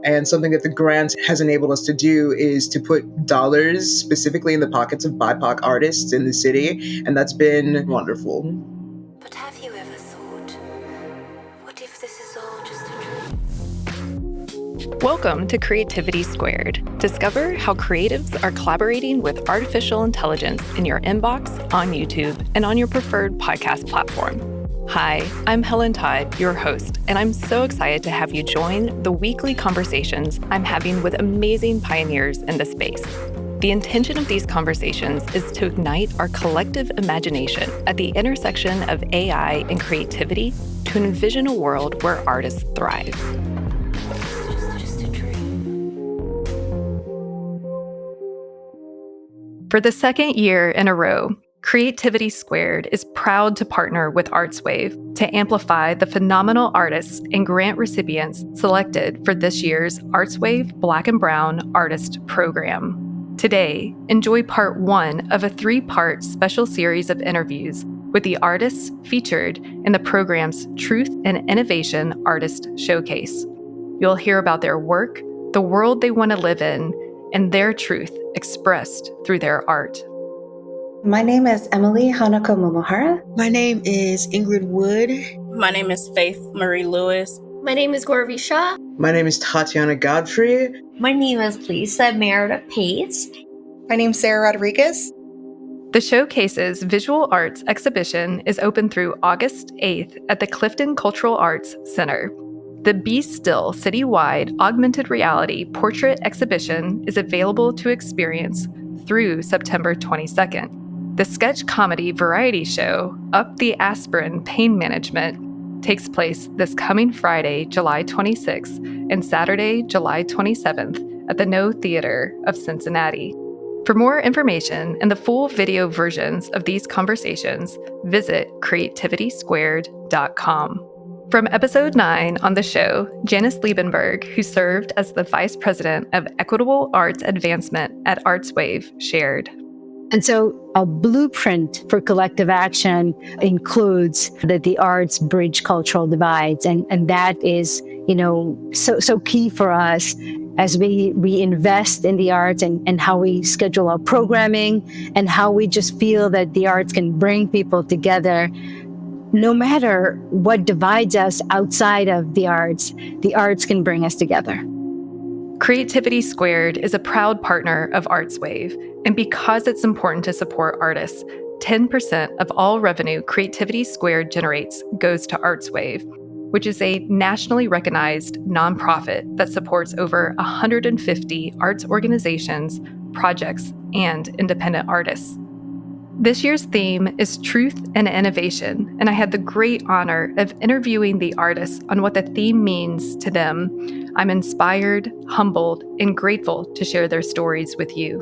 And something that the grant has enabled us to do is to put dollars specifically in the pockets of BIPOC artists in the city. And that's been wonderful. But have you ever thought, what if this is all just a dream? Welcome to Creativity Squared. Discover how creatives are collaborating with artificial intelligence in your inbox, on YouTube, and on your preferred podcast platform. Hi, I'm Helen Todd, your host, and I'm so excited to have you join the weekly conversations I'm having with amazing pioneers in the space. The intention of these conversations is to ignite our collective imagination at the intersection of AI and creativity to envision a world where artists thrive. For the second year in a row, Creativity Squared is proud to partner with ArtsWave to amplify the phenomenal artists and grant recipients selected for this year's ArtsWave Black and Brown Artist Program. Today, enjoy part one of a three-part special series of interviews with the artists featured in the program's Truth and Innovation Artist Showcase. You'll hear about their work, the world they want to live in, and their truth expressed through their art. My name is Emily Hanako Momohara. My name is Ingrid Woode. My name is Faith Marie Lewis. My name is Gauravi Shah. My name is Tatiana Godfrey. My name is Lisa Merida-Paytes. My name is Sarah Rodriguez. The Showcase's visual arts exhibition is open through August 8th at the Clifton Cultural Arts Center. The Be Still citywide augmented reality portrait exhibition is available to experience through September 22nd. The sketch comedy variety show, Up the Aspirin Pain Management, takes place this coming Friday, July 26th and Saturday, July 27th at the No Theater of Cincinnati. For more information and the full video versions of these conversations, visit creativitysquared.com. From episode 9 on the show, Janice Liebenberg, who served as the Vice President of Equitable Arts Advancement at ArtsWave, shared. And so a blueprint for collective action includes that the arts bridge cultural divides. And that is, so key for us as we invest in the arts and how we schedule our programming and how we just feel that the arts can bring people together. No matter what divides us outside of the arts can bring us together. Creativity Squared is a proud partner of ArtsWave, and because it's important to support artists, 10% of all revenue Creativity Squared generates goes to ArtsWave, which is a nationally recognized nonprofit that supports over 150 arts organizations, projects, and independent artists. This year's theme is Truth and Innovation, and I had the great honor of interviewing the artists on what the theme means to them. I'm inspired, humbled, and grateful to share their stories with you.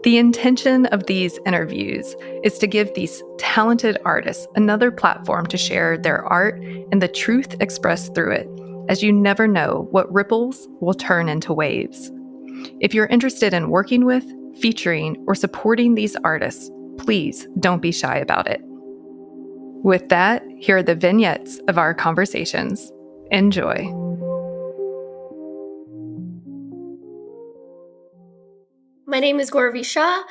The intention of these interviews is to give these talented artists another platform to share their art and the truth expressed through it, as you never know what ripples will turn into waves. If you're interested in working with, featuring, or supporting these artists, please don't be shy about it. With that, here are the vignettes of our conversations. Enjoy. My name is Gauravi Shah.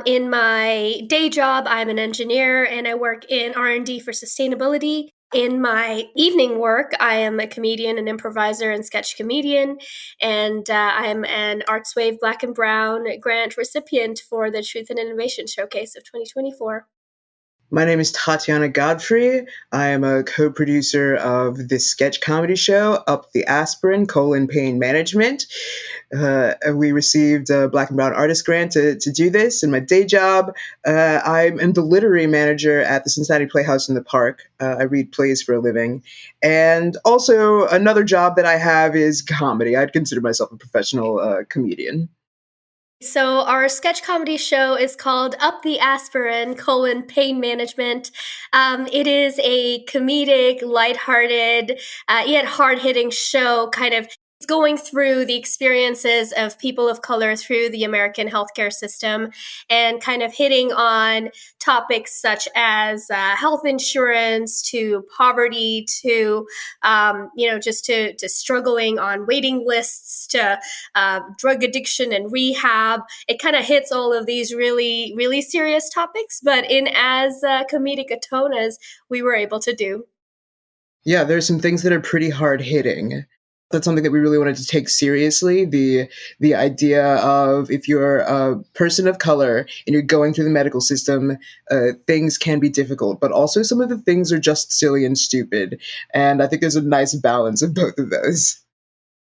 In my day job, I'm an engineer and I work in R&D for sustainability. In my evening work, I am a comedian, an improviser, and sketch comedian, and I am an ArtsWave Black and Brown grant recipient for the Truth and Innovation Showcase of 2024. My name is Tatiana Godfrey. I am a co-producer of this sketch comedy show, Up the Aspirin, Pain Management. We received a Black and Brown Artist Grant to do this in my day job. I am the literary manager at the Cincinnati Playhouse in the Park. I read plays for a living. And also another job that I have is comedy. I'd consider myself a professional comedian. So our sketch comedy show is called Up the Aspirin, Pain Management. It is a comedic, lighthearted, yet hard-hitting show, kind of going through the experiences of people of color through the American healthcare system and kind of hitting on topics such as health insurance to poverty to, just to struggling on waiting lists to drug addiction and rehab. It kind of hits all of these really, really serious topics, but in as comedic a tone as we were able to do. Yeah, there's some things that are pretty hard hitting. That's something that we really wanted to take seriously. The idea of if you're a person of color and you're going through the medical system, things can be difficult, but also some of the things are just silly and stupid. And I think there's a nice balance of both of those.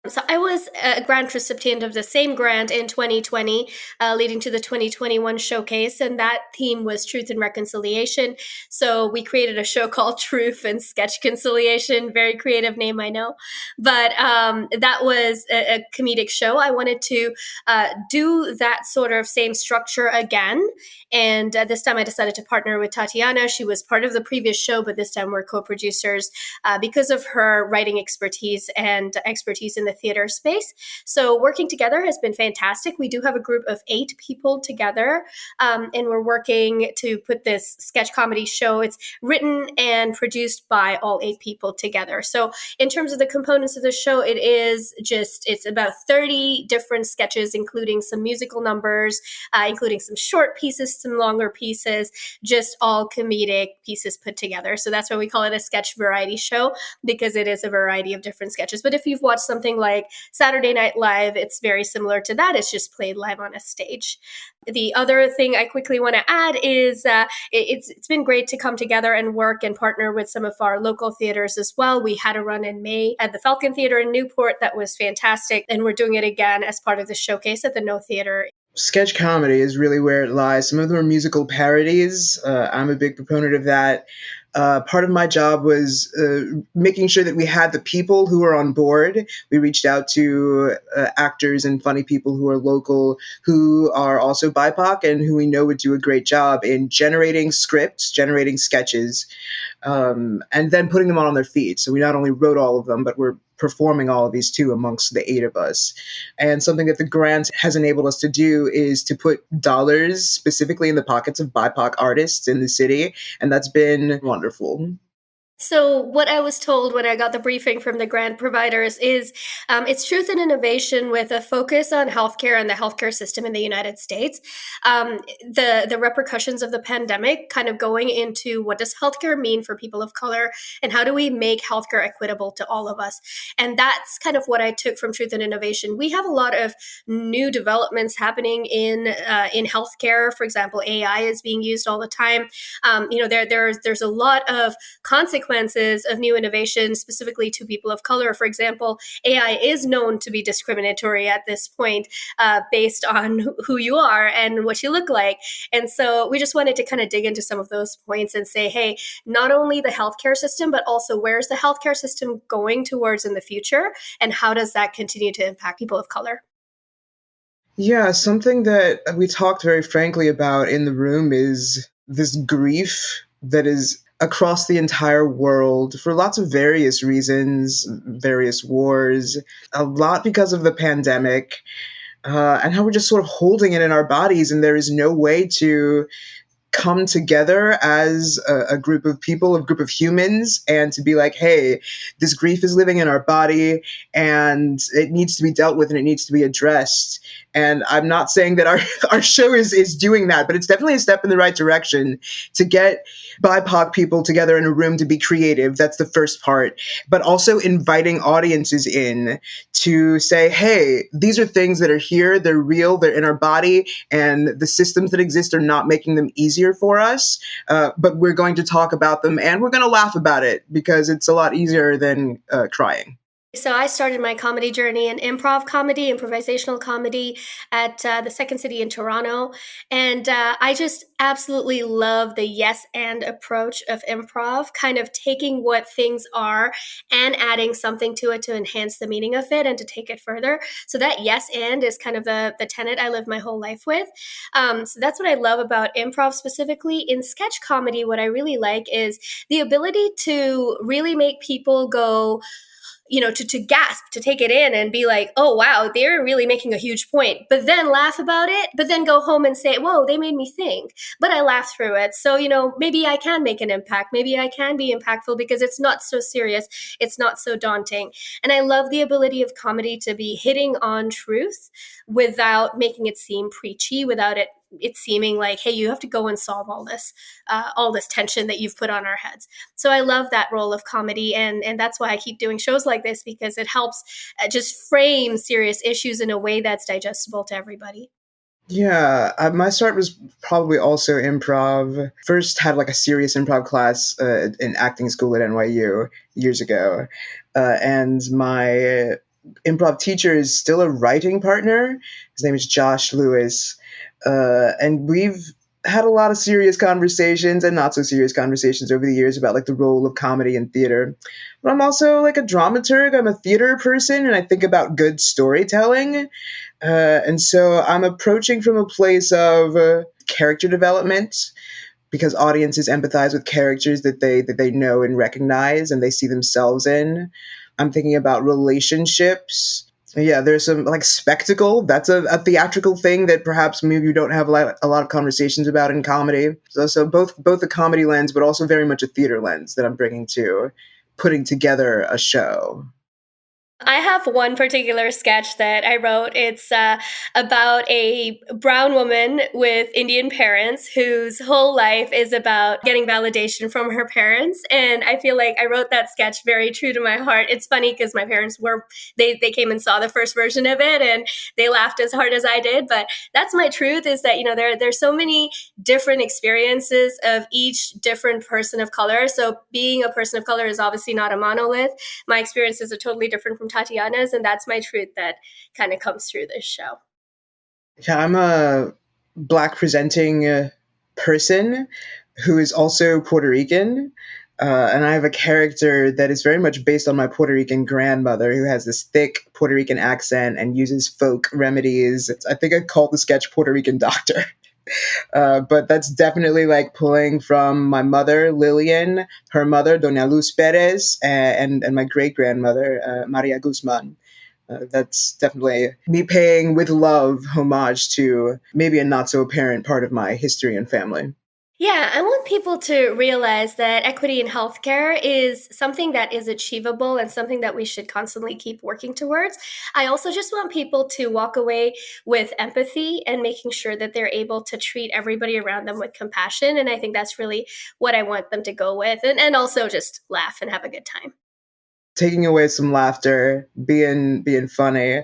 So I was a grant recipient of the same grant in 2020, leading to the 2021 showcase, and that theme was truth and reconciliation. So we created a show called Truth and Sketch Conciliation. Very creative name, I know, but that was a comedic show. I wanted to do that sort of same structure again, and this time I decided to partner with Tatiana. She was part of the previous show, but this time we're co-producers because of her writing expertise and expertise in the theater space. So working together has been fantastic. We do have a group of 8 people together, and we're working to put this sketch comedy show. It's written and produced by all 8 people together. So in terms of the components of the show, it's about 30 different sketches, including some musical numbers, including some short pieces, some longer pieces, just all comedic pieces put together. So that's why we call it a sketch variety show, because it is a variety of different sketches. But if you've watched something like Saturday Night Live, it's very similar to that. It's just played live on a stage. The other thing I quickly want to add is it's been great to come together and work and partner with some of our local theaters as well. We had a run in May at the Falcon Theater in Newport that was fantastic, and we're doing it again as part of the showcase at the No Theater. Sketch comedy is really where it lies. Some of them are musical parodies. I'm a big proponent of that. Part of my job was making sure that we had the people who were on board. We reached out to actors and funny people who are local, who are also BIPOC, and who we know would do a great job in generating scripts, generating sketches, and then putting them on their feet. So we not only wrote all of them, but we're performing all of these too amongst the 8 of us. And something that the grant has enabled us to do is to put dollars specifically in the pockets of BIPOC artists in the city. And that's been wonderful. So what I was told when I got the briefing from the grant providers is it's truth and innovation with a focus on healthcare and the healthcare system in the United States. The repercussions of the pandemic, kind of going into what does healthcare mean for people of color and how do we make healthcare equitable to all of us? And that's kind of what I took from truth and innovation. We have a lot of new developments happening in healthcare. For example, AI is being used all the time. There's a lot of consequences of new innovations, specifically to people of color. For example, AI is known to be discriminatory at this point based on who you are and what you look like. And so we just wanted to kind of dig into some of those points and say, hey, not only the healthcare system, but also where's the healthcare system going towards in the future? And how does that continue to impact people of color? Yeah, something that we talked very frankly about in the room is this grief that is across the entire world for lots of various reasons, various wars, a lot because of the pandemic, and how we're just sort of holding it in our bodies, and there is no way to come together as a group of people, a group of humans, and to be like, hey, this grief is living in our body and it needs to be dealt with and it needs to be addressed. And I'm not saying that our show is doing that, but it's definitely a step in the right direction to get BIPOC people together in a room to be creative. That's the first part. But also inviting audiences in to say, hey, these are things that are here, they're real, they're in our body, and the systems that exist are not making them easier for us, but we're going to talk about them and we're going to laugh about it because it's a lot easier than crying. So I started my comedy journey in improvisational comedy at the Second City in Toronto. And I just absolutely love the yes and approach of improv, kind of taking what things are and adding something to it to enhance the meaning of it and to take it further. So that yes and is kind of the tenet I live my whole life with. So that's what I love about improv specifically. In sketch comedy, what I really like is the ability to really make people go, to gasp, to take it in and be like, oh, wow, they're really making a huge point, but then laugh about it, but then go home and say, whoa, they made me think, but I laughed through it. So, maybe I can make an impact. Maybe I can be impactful because it's not so serious. It's not so daunting. And I love the ability of comedy to be hitting on truth without making it seem preachy, without it seeming like, hey, you have to go and solve all this tension that you've put on our heads. So I love that role of comedy, and that's why I keep doing shows like this, because it helps just frame serious issues in a way that's digestible to everybody. Yeah, my start was probably also improv. First had like a serious improv class in acting school at NYU years ago. And my improv teacher is still a writing partner. His name is Josh Lewis. And we've had a lot of serious conversations and not so serious conversations over the years about like the role of comedy in theater. But I'm also like a dramaturg. I'm a theater person, and I think about good storytelling. And so I'm approaching from a place of character development, because audiences empathize with characters that they know and recognize and they see themselves in. I'm thinking about relationships. Yeah, there's some like spectacle. That's a theatrical thing that perhaps maybe you don't have a lot of conversations about in comedy. So both a comedy lens, but also very much a theater lens that I'm bringing to putting together a show. I have one particular sketch that I wrote. It's about a brown woman with Indian parents whose whole life is about getting validation from her parents. And I feel like I wrote that sketch very true to my heart. It's funny because my parents they came and saw the first version of it and they laughed as hard as I did. But that's my truth, is that, there's so many different experiences of each different person of color. So being a person of color is obviously not a monolith. My experiences are totally different from Tatiana's, and that's my truth that kind of comes through this show. Yeah, I'm a Black presenting person who is also Puerto Rican. And I have a character that is very much based on my Puerto Rican grandmother, who has this thick Puerto Rican accent and uses folk remedies. I think I called the sketch Puerto Rican Doctor. But that's definitely like pulling from my mother, Lillian, her mother, Doña Luz Perez, and my great-grandmother, Maria Guzman. That's definitely me paying with love homage to maybe a not-so-apparent part of my history and family. Yeah, I want people to realize that equity in healthcare is something that is achievable and something that we should constantly keep working towards. I also just want people to walk away with empathy and making sure that they're able to treat everybody around them with compassion. And I think that's really what I want them to go with. And also just laugh and have a good time. Taking away some laughter, being funny.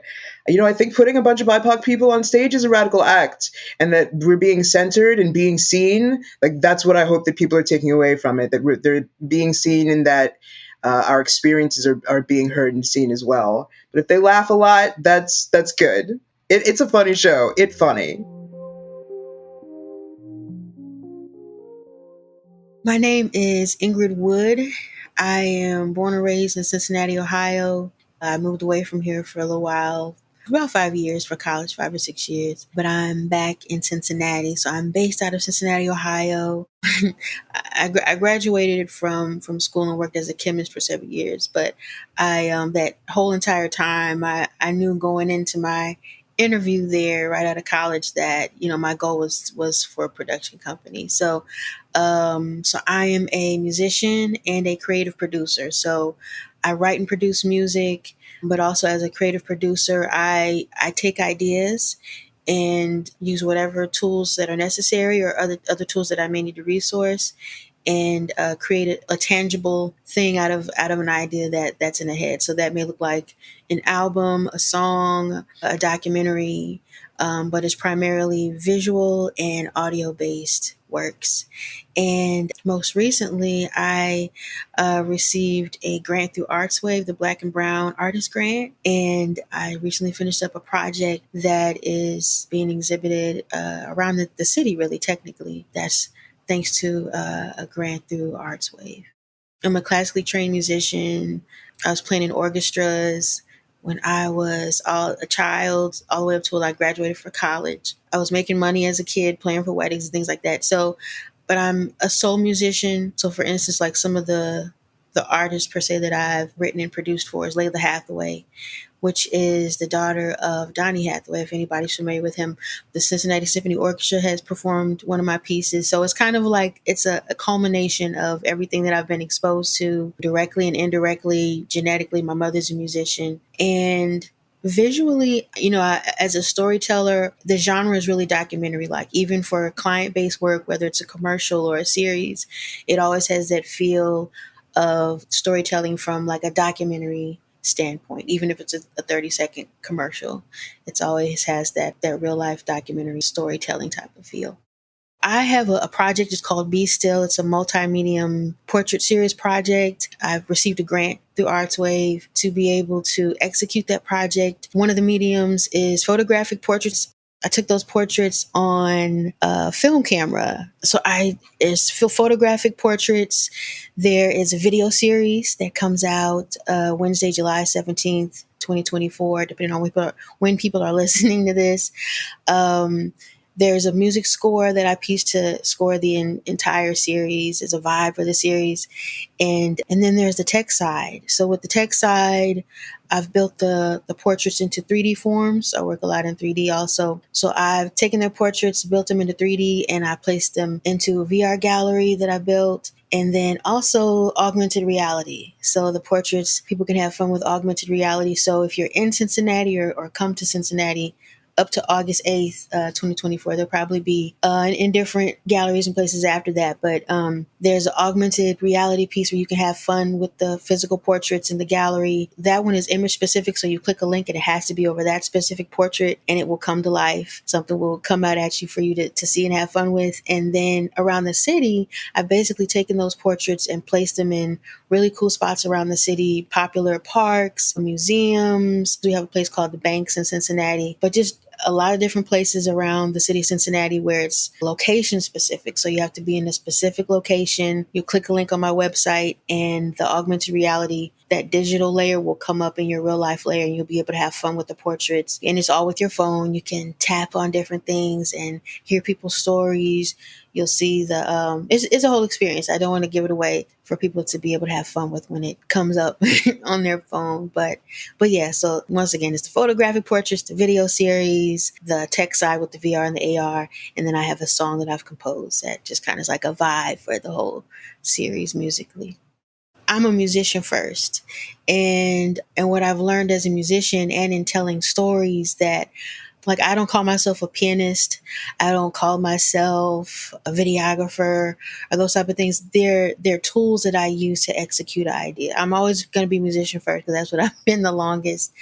I think putting a bunch of BIPOC people on stage is a radical act, and that we're being centered and being seen. Like, that's what I hope that people are taking away from it, that they're being seen, and that our experiences are being heard and seen as well. But if they laugh a lot, that's good. It's a funny show. It's funny. My name is Ingrid Woode. I am born and raised in Cincinnati, Ohio. I moved away from here for a little while, about 5 years for college, 5 or 6 years. But I'm back in Cincinnati, so I'm based out of Cincinnati, Ohio. I graduated from school and worked as a chemist for 7 years. But that whole entire time, I knew going into my interview there right out of college that my goal was for a production company. So I am a musician and a creative producer. So I write and produce music, but also as a creative producer, I take ideas and use whatever tools that are necessary or other tools that I may need to resource, and create a tangible thing out of an idea that's in the head. So that may look like an album, a song, a documentary, but it's primarily visual and audio-based works. And most recently, I received a grant through ArtsWave, the Black and Brown Artist Grant. And I recently finished up a project that is being exhibited around the city, really, technically. That's thanks to a grant through ArtsWave. I'm a classically trained musician. I was playing in orchestras when I was a child, all the way up till I graduated for college. I was making money as a kid, playing for weddings and things like that. So, but I'm a soul musician. So for instance, like some of the the artist per se that I've written and produced for is Layla Hathaway, which is the daughter of Donny Hathaway, if anybody's familiar with him. The Cincinnati Symphony Orchestra has performed one of my pieces. So it's kind of like it's a culmination of everything that I've been exposed to directly and indirectly. Genetically, my mother's a musician. And visually, as a storyteller, the genre is really documentary. Like even for client-based work, whether it's a commercial or a series, it always has that feel of storytelling from like a documentary standpoint. Even if it's a 30-second commercial, it's always has that real life documentary storytelling type of feel. I have a project. It's called Be Still. It's a multi-medium portrait series project. I've received a grant through ArtsWave to be able to execute that project. One of the mediums is photographic portraits. I took those portraits on a film camera. So it's photographic portraits. There is a video series that comes out Wednesday, July 17th, 2024, depending on when people are listening to this. There's a music score that I pieced to score the entire series as a vibe for the series. And then there's the tech side. So with the tech side, I've built the portraits into 3D forms. I work a lot in 3D also. So I've taken their portraits, built them into 3D, and I placed them into a VR gallery that I built. And then also augmented reality. So the portraits, people can have fun with augmented reality. So if you're in Cincinnati or come to Cincinnati, up to August 8th, 2024. There'll probably be in different galleries and places after that. But there's an augmented reality piece where you can have fun with the physical portraits in the gallery. That one is image specific. So you click a link and it has to be over that specific portrait and it will come to life. Something will come out at you for you to see and have fun with. And then around the city, I've basically taken those portraits and placed them in really cool spots around the city, popular parks, museums. We have a place called the Banks in Cincinnati, but just a lot of different places around the city of Cincinnati where it's location specific. So you have to be in a specific location. You click a link on my website and the augmented reality, that digital layer will come up in your real life layer and you'll be able to have fun with the portraits. And it's all with your phone. You can tap on different things and hear people's stories. You'll see it's a whole experience. I don't want to give it away for people to be able to have fun with when it comes up on their phone. But yeah, so once again, it's the photographic portraits, the video series, the tech side with the VR and the AR. And then I have a song that I've composed that just kind of is like a vibe for the whole series musically. I'm a musician first. And what I've learned as a musician and in telling stories that like, I don't call myself a pianist. I don't call myself a videographer or those type of things. They're tools that I use to execute an idea. I'm always going to be a musician first because that's what I've been the longest.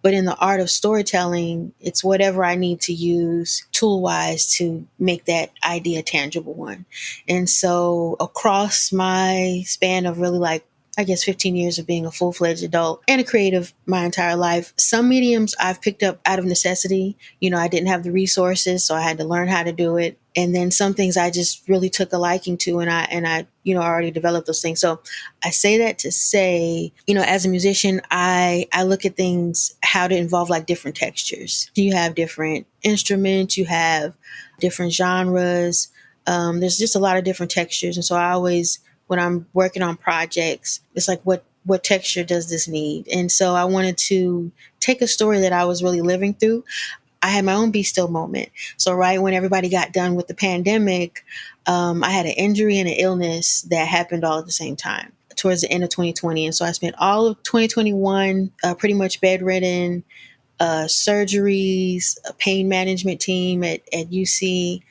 But in the art of storytelling, it's whatever I need to use tool-wise to make that idea a tangible one. And so across my span of really 15 years of being a full-fledged adult and a creative my entire life. Some mediums I've picked up out of necessity. I didn't have the resources, so I had to learn how to do it. And then some things I just really took a liking to and I already developed those things. So I say that to say, as a musician, I look at things, how to involve like different textures. You have different instruments, you have different genres. There's just a lot of different textures. And so I always, when I'm working on projects, it's like, what texture does this need? And so I wanted to take a story that I was really living through. I had my own be still moment. So right when everybody got done with the pandemic, I had an injury and an illness that happened all at the same time towards the end of 2020. And so I spent all of 2021 pretty much bedridden, surgeries, a pain management team at UC.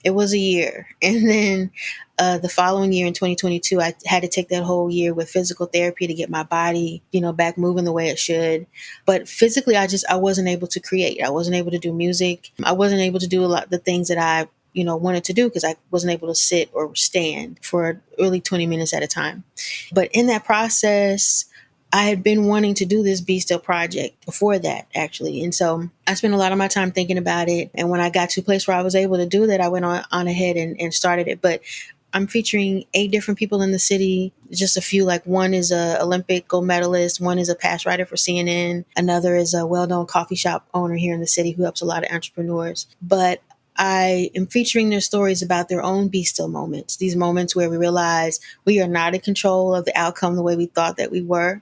It was a year. And then the following year in 2022, I had to take that whole year with physical therapy to get my body, back moving the way it should. But physically, I wasn't able to create. I wasn't able to do music. I wasn't able to do a lot of the things that I, wanted to do because I wasn't able to sit or stand for really 20 minutes at a time. But in that process, I had been wanting to do this Be Still project before that, actually. And so I spent a lot of my time thinking about it. And when I got to a place where I was able to do that, I went on ahead and started it. But I'm featuring 8 different people in the city. Just a few, like one is a Olympic gold medalist. One is a past writer for CNN. Another is a well-known coffee shop owner here in the city who helps a lot of entrepreneurs. But I am featuring their stories about their own be still moments, these moments where we realize we are not in control of the outcome the way we thought that we were.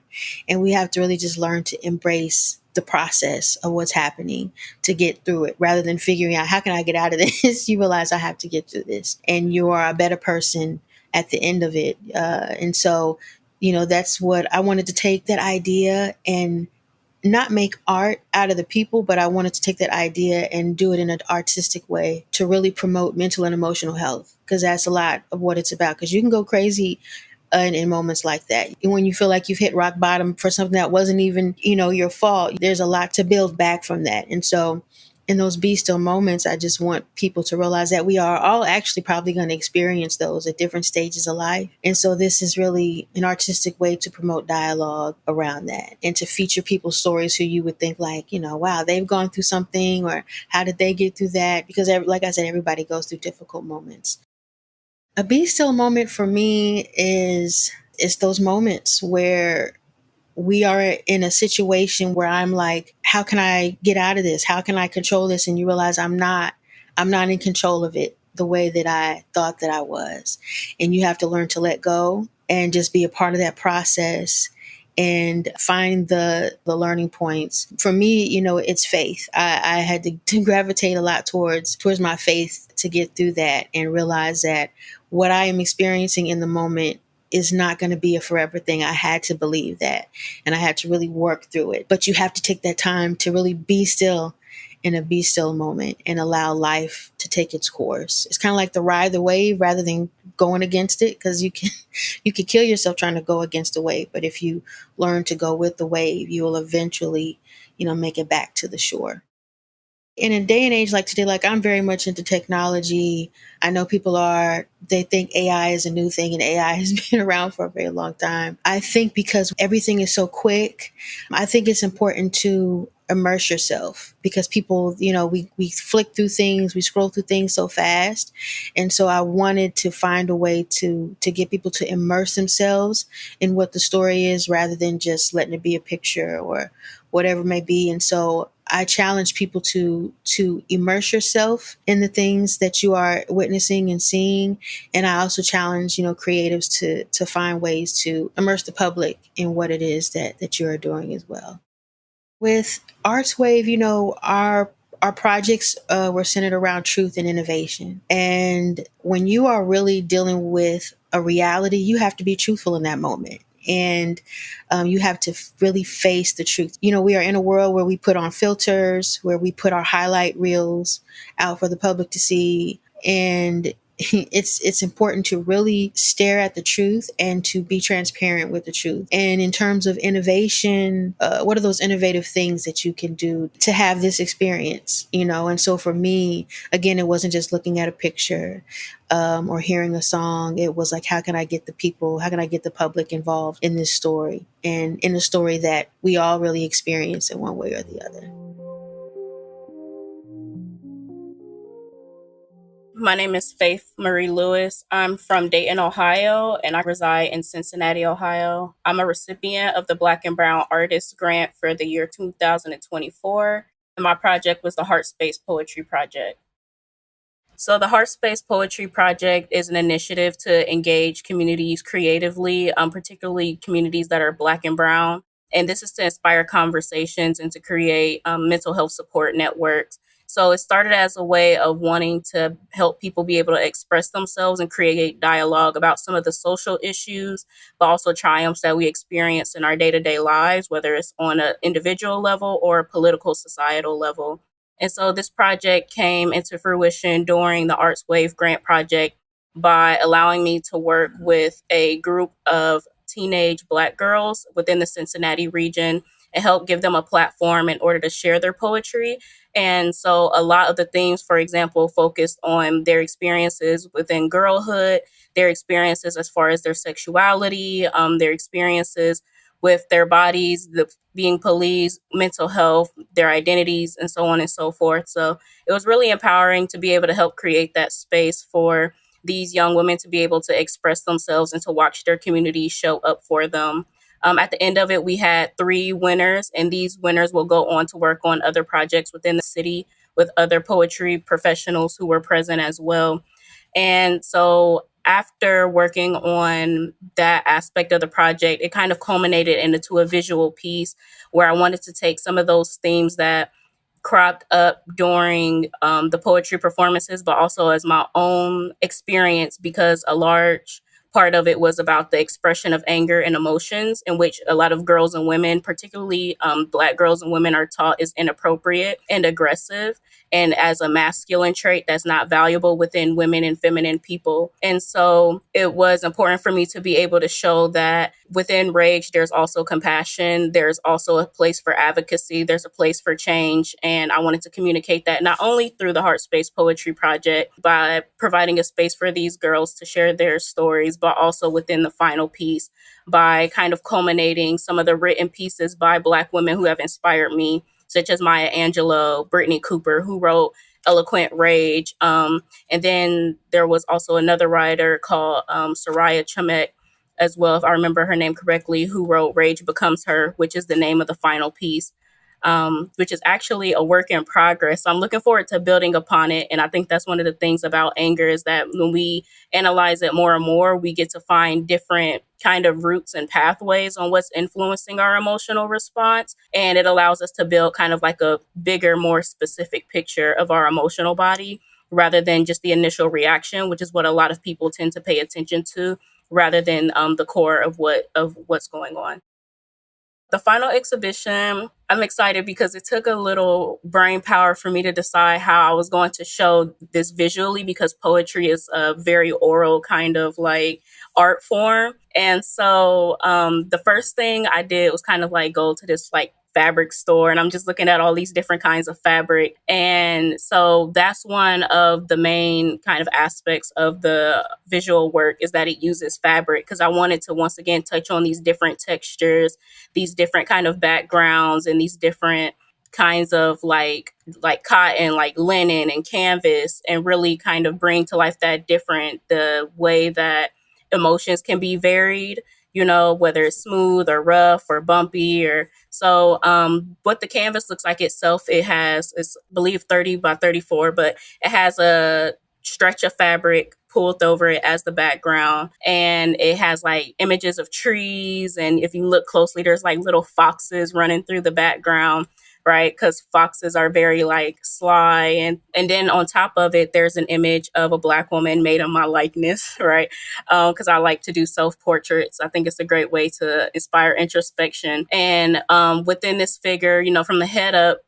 And we have to really just learn to embrace the process of what's happening to get through it rather than figuring out how can I get out of this. You realize I have to get through this, and you are a better person at the end of it. And so, that's what I wanted to take that idea and not make art out of the people, but I wanted to take that idea and do it in an artistic way to really promote mental and emotional health, because that's a lot of what it's about. Because you can go crazy in moments like that. When you feel like you've hit rock bottom for something that wasn't even, your fault, there's a lot to build back from that. And so in those be still moments, I just want people to realize that we are all actually probably going to experience those at different stages of life. And so this is really an artistic way to promote dialogue around that and to feature people's stories who you would think like, wow, they've gone through something, or how did they get through that? Because like I said, everybody goes through difficult moments. A be still moment for me is those moments where we are in a situation where I'm like, how can I get out of this? How can I control this? And you realize I'm not in control of it the way that I thought that I was. And you have to learn to let go and just be a part of that process and find the learning points. For me, it's faith. I had to gravitate a lot towards my faith to get through that and realize that what I am experiencing in the moment is not going to be a forever thing. I had to believe that, and I had to really work through it. But you have to take that time to really be still in a be still moment and allow life to take its course. It's kind of like the ride the wave rather than going against it, because you can kill yourself trying to go against the wave. But if you learn to go with the wave, you will eventually, make it back to the shore. In a day and age like today, like I'm very much into technology. I know people they think AI is a new thing, and AI has been around for a very long time. I think because everything is so quick, I think it's important to immerse yourself, because people, we flick through things, we scroll through things so fast. And so I wanted to find a way to get people to immerse themselves in what the story is rather than just letting it be a picture or whatever it may be. And so I challenge people to immerse yourself in the things that you are witnessing and seeing. And I also challenge, creatives to find ways to immerse the public in what it is that you are doing as well. With ArtsWave, our projects were centered around truth and innovation. And when you are really dealing with a reality, you have to be truthful in that moment. And you have to really face the truth. We are in a world where we put on filters, where we put our highlight reels out for the public to see. And it's important to really stare at the truth and to be transparent with the truth. And in terms of innovation, what are those innovative things that you can do to have this experience, And so for me, again, it wasn't just looking at a picture or hearing a song. It was like, how can I get the public involved in this story, and in a story that we all really experience in one way or the other. My name is Faith Marie Lewis. I'm from Dayton, Ohio, and I reside in Cincinnati, Ohio. I'm a recipient of the Black and Brown Artist Grant for the year 2024, and my project was the HeartSpace Poetry Project. So the HeartSpace Poetry Project is an initiative to engage communities creatively, particularly communities that are Black and Brown. And this is to inspire conversations and to create mental health support networks. So it started as a way of wanting to help people be able to express themselves and create dialogue about some of the social issues, but also triumphs that we experience in our day-to-day lives, whether it's on an individual level or a political societal level. And so this project came into fruition during the ArtsWave grant project by allowing me to work with a group of teenage Black girls within the Cincinnati region and help give them a platform in order to share their poetry. And so a lot of the themes, for example, focused on their experiences within girlhood, their experiences as far as their sexuality, their experiences with their bodies, being policed, mental health, their identities, and so on and so forth. So it was really empowering to be able to help create that space for these young women to be able to express themselves and to watch their community show up for them. At the end of it, we had 3 winners, and these winners will go on to work on other projects within the city with other poetry professionals who were present as well. And so after working on that aspect of the project, it kind of culminated into a visual piece where I wanted to take some of those themes that cropped up during the poetry performances, but also as my own experience, because a large part of it was about the expression of anger and emotions, in which a lot of girls and women, particularly Black girls and women, are taught is inappropriate and aggressive, and as a masculine trait that's not valuable within women and feminine people. And so it was important for me to be able to show that within rage, there's also compassion, there's also a place for advocacy, there's a place for change. And I wanted to communicate that not only through the HeartSpace Poetry Project by providing a space for these girls to share their stories, but also within the final piece by kind of culminating some of the written pieces by Black women who have inspired me, such as Maya Angelou, Brittany Cooper, who wrote Eloquent Rage. And then there was also another writer called Soraya Chamek as well, if I remember her name correctly, who wrote Rage Becomes Her, which is the name of the final piece, which is actually a work in progress. So I'm looking forward to building upon it. And I think that's one of the things about anger is that when we analyze it more and more, we get to find different kind of roots and pathways on what's influencing our emotional response. And it allows us to build kind of like a bigger, more specific picture of our emotional body rather than just the initial reaction, which is what a lot of people tend to pay attention to, rather than the core of what's going on. The final exhibition, I'm excited because it took a little brain power for me to decide how I was going to show this visually, because poetry is a very oral kind of like art form. And so the first thing I did was kind of like go to this like fabric store, and I'm just looking at all these different kinds of fabric. And so that's one of the main kind of aspects of the visual work, is that it uses fabric, because I wanted to once again touch on these different textures, these different kind of backgrounds, and these different kinds of like cotton, like linen and canvas, and really kind of bring to life the way that emotions can be varied, whether it's smooth or rough or bumpy. Or so what the canvas looks like itself, it's I believe 30 by 34, but it has a stretch of fabric pulled over it as the background, and it has like images of trees, and if you look closely, there's like little foxes running through the background, right? Because foxes are very like sly. And then on top of it, there's an image of a Black woman made in my likeness, right? Because I like to do self-portraits. I think it's a great way to inspire introspection. And within this figure, from the head up,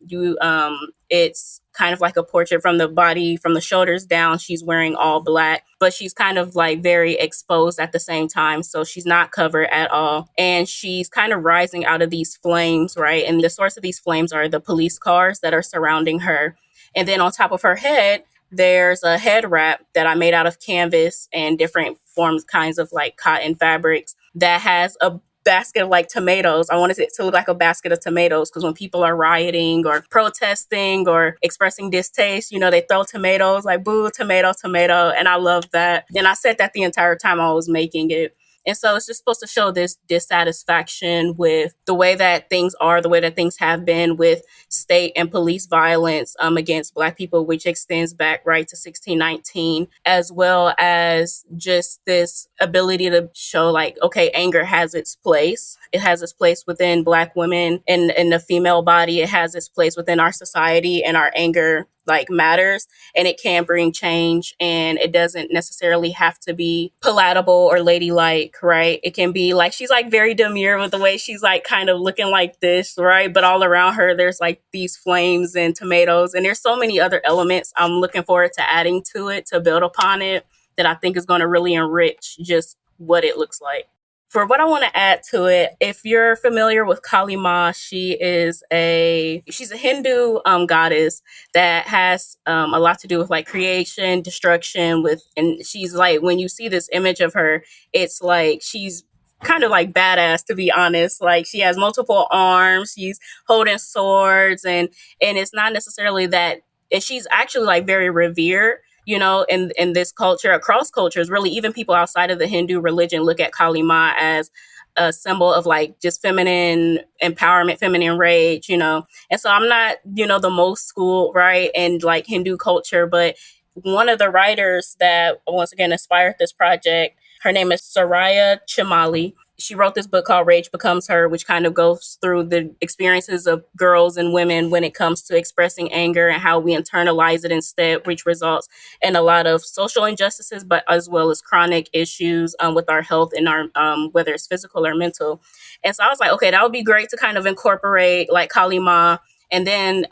it's kind of like a portrait from the body, from the shoulders down. She's wearing all Black, but she's kind of like very exposed at the same time. So she's not covered at all. And she's kind of rising out of these flames, right? And the source of these flames are the police cars that are surrounding her. And then on top of her head, there's a head wrap that I made out of canvas and different forms, kinds of like cotton fabrics, that has a basket of like tomatoes. I wanted it to look like a basket of tomatoes, because when people are rioting or protesting or expressing distaste, they throw tomatoes, like boo, tomato, tomato. And I love that. And I said that the entire time I was making it. And so it's just supposed to show this dissatisfaction with the way that things are, the way that things have been with state and police violence against Black people, which extends back right to 1619, as well as just this ability to show like, okay, anger has its place. It has its place within Black women and in the female body. It has its place within our society, and our anger like matters, and it can bring change, and it doesn't necessarily have to be palatable or ladylike, right? It can be like, she's like very demure with the way she's like kind of looking like this, right? But all around her, there's like these flames and tomatoes, and there's so many other elements I'm looking forward to adding to it to build upon it, that I think is going to really enrich just what it looks like. For what I want to add to it, if you're familiar with Kali Ma, she's a Hindu goddess that has a lot to do with like creation, destruction, and she's like, when you see this image of her, it's like she's kind of like badass, to be honest. Like, she has multiple arms, she's holding swords, and it's not necessarily that, and she's actually like very revered. In this culture, across cultures, really, even people outside of the Hindu religion look at Kali Ma as a symbol of like just feminine empowerment, feminine rage, And so I'm not, the most schooled, right, in like Hindu culture, but one of the writers that once again inspired this project, her name is Soraya Chimali. She wrote this book called Rage Becomes Her, which kind of goes through the experiences of girls and women when it comes to expressing anger and how we internalize it instead, which results in a lot of social injustices, but as well as chronic issues with our health and our whether it's physical or mental. And so I was like, okay, that would be great to kind of incorporate like Kali Ma. And then,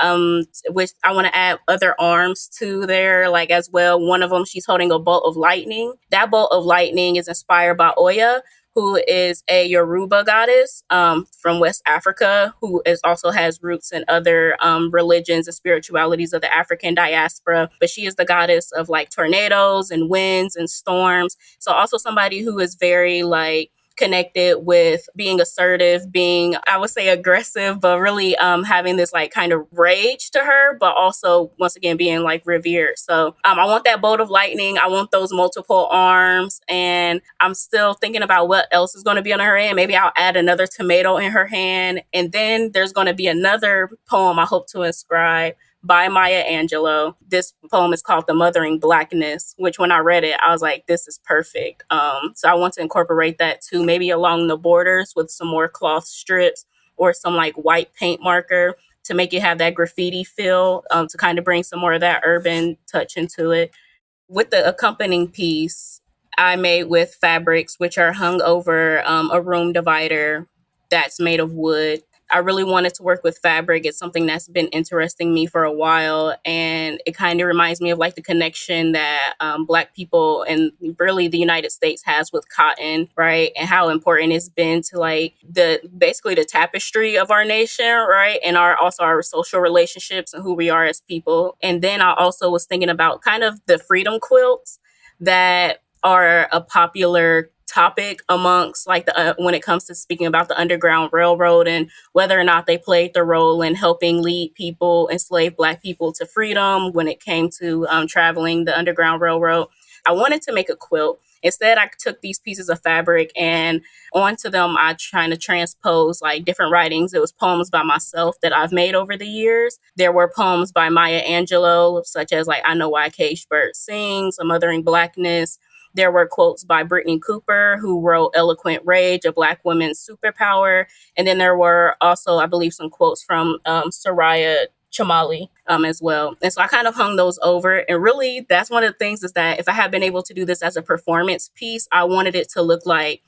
which I want to add other arms to there, like as well. One of them, she's holding a bolt of lightning. That bolt of lightning is inspired by Oya, who is a Yoruba goddess from West Africa, who also has roots in other religions and spiritualities of the African diaspora. But she is the goddess of like tornadoes and winds and storms. So also somebody who is very like connected with being assertive, being, I would say, aggressive, but really having this like kind of rage to her, but also once again being like revered. So I want that bolt of lightning. I want those multiple arms, and I'm still thinking about what else is going to be on her hand. Maybe I'll add another tomato in her hand, and then there's going to be another poem I hope to inscribe by Maya Angelou. This poem is called The Mothering Blackness, which when I read it, I was like, this is perfect. So I want to incorporate that too, maybe along the borders with some more cloth strips or some like white paint marker to make it have that graffiti feel, to kind of bring some more of that urban touch into it. With the accompanying piece, I made with fabrics, which are hung over a room divider that's made of wood. I really wanted to work with fabric. It's something that's been interesting me for a while. And it kind of reminds me of like the connection that Black people and really the United States has with cotton, right? And how important it's been to like basically the tapestry of our nation, right? And also our social relationships and who we are as people. And then I also was thinking about kind of the freedom quilts that are a popular topic amongst like when it comes to speaking about the Underground Railroad and whether or not they played the role in helping lead people, enslaved Black people to freedom when it came to traveling the Underground Railroad. I wanted to make a quilt. Instead, I took these pieces of fabric and onto them, I trying to transpose like different writings. It was poems by myself that I've made over the years. There were poems by Maya Angelou, such as like I Know Why a Caged Bird Sings, A Mothering Blackness. There were quotes by Brittany Cooper, who wrote Eloquent Rage, A Black Woman's Superpower. And then there were also, I believe, some quotes from Soraya Chimali as well. And so I kind of hung those over. And really, that's one of the things is that if I had been able to do this as a performance piece, I wanted it to look like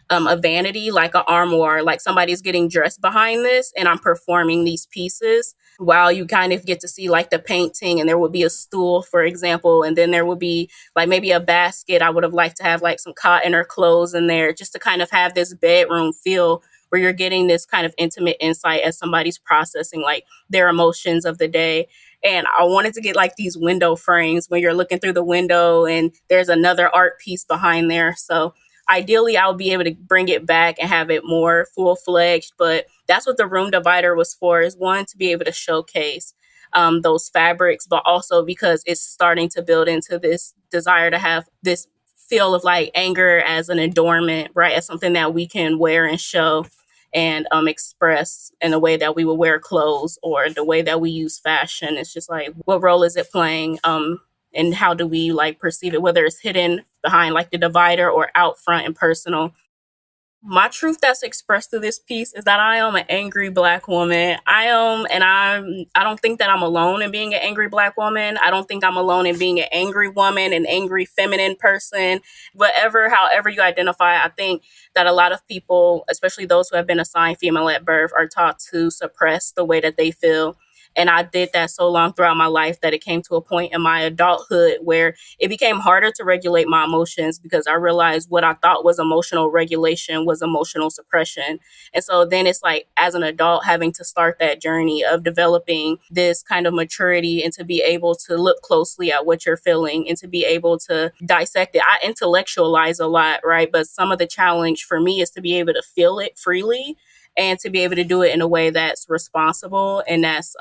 a vanity, like an armoire, like somebody's getting dressed behind this and I'm performing these pieces while you kind of get to see like the painting, and there would be a stool, for example, and then there would be like maybe a basket. I would have liked to have like some cotton or clothes in there just to kind of have this bedroom feel where you're getting this kind of intimate insight as somebody's processing like their emotions of the day. And I wanted to get like these window frames when you're looking through the window and there's another art piece behind there. So ideally, I'll be able to bring it back and have it more full-fledged, but that's what the room divider was for, is one, to be able to showcase those fabrics, but also because it's starting to build into this desire to have this feel of like anger as an adornment, right? As something that we can wear and show and express in the way that we would wear clothes or the way that we use fashion. It's just like, what role is it playing? And how do we like perceive it, whether it's hidden behind like the divider or out front and personal. My truth that's expressed through this piece is that I am an angry Black woman. I don't think that I'm alone in being an angry Black woman. I don't think I'm alone in being an angry woman, an angry feminine person, however you identify. I think that a lot of people, especially those who have been assigned female at birth, are taught to suppress the way that they feel. And I did that so long throughout my life that it came to a point in my adulthood where it became harder to regulate my emotions because I realized what I thought was emotional regulation was emotional suppression. And so then it's like, as an adult, having to start that journey of developing this kind of maturity and to be able to look closely at what you're feeling and to be able to dissect it. I intellectualize a lot, right? But some of the challenge for me is to be able to feel it freely and to be able to do it in a way that's responsible and that's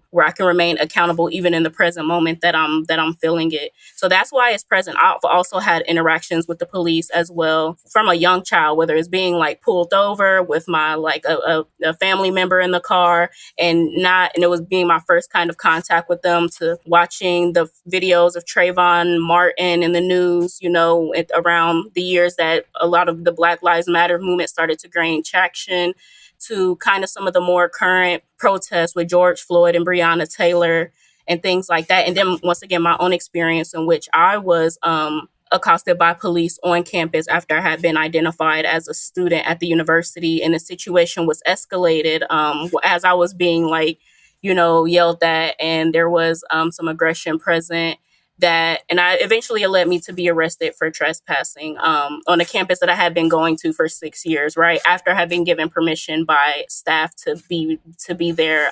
where I can remain accountable even in the present moment that I'm feeling it. So that's why it's present. I've also had interactions with the police as well from a young child, whether it's being like pulled over with my like a family member in the car and it was being my first kind of contact with them, to watching the videos of Trayvon Martin in the news, around the years that a lot of the Black Lives Matter movement started to gain traction, to kind of some of the more current protests with George Floyd and Breonna Taylor and things like that. And then once again, my own experience in which I was accosted by police on campus after I had been identified as a student at the university, and the situation was escalated as I was being yelled at, and there was some aggression present. And eventually it led me to be arrested for trespassing on a campus that I had been going to for 6 years, right after I had been given permission by staff to be there